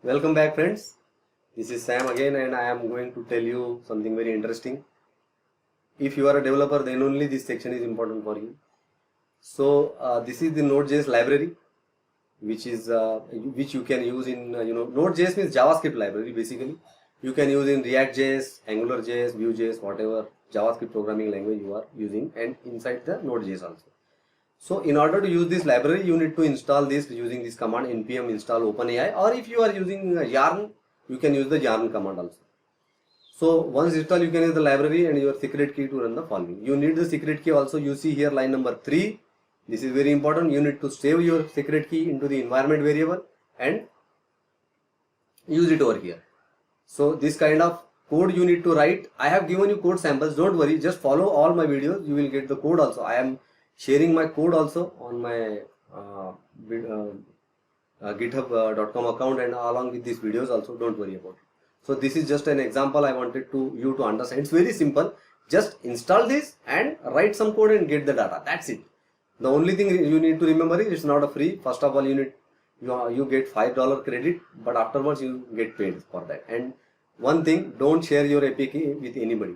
Welcome back, friends. This is Sam again, and I am going to tell you something very interesting. If you are a developer, then only this section is important for you. So this is the Node.js library, which you can use in Node.js means JavaScript library basically. You can use in React.js, AngularJS, Vue.js, whatever JavaScript programming language you are using, and inside the Node.js also. So in order to use this library, you need to install this using this command npm install OpenAI, or if you are using Yarn, you can use the Yarn command also. So once installed, you can use the library and your secret key to run the following. You need the secret key also. You see here line number 3. This is very important. You need to save your secret key into the environment variable and use it over here. So this kind of code you need to write. I have given you code samples. Don't worry. Just follow all my videos. You will get the code also. I am sharing my code also on my github.com account and along with these videos also. Don't worry about it. So this is just an example I wanted you to understand. It's very simple. Just install this and write some code and get the data. That's it. The only thing you need to remember is it's not a free. First of all, you get $5 credit, but afterwards you get paid for that. And one thing, don't share your API key with anybody.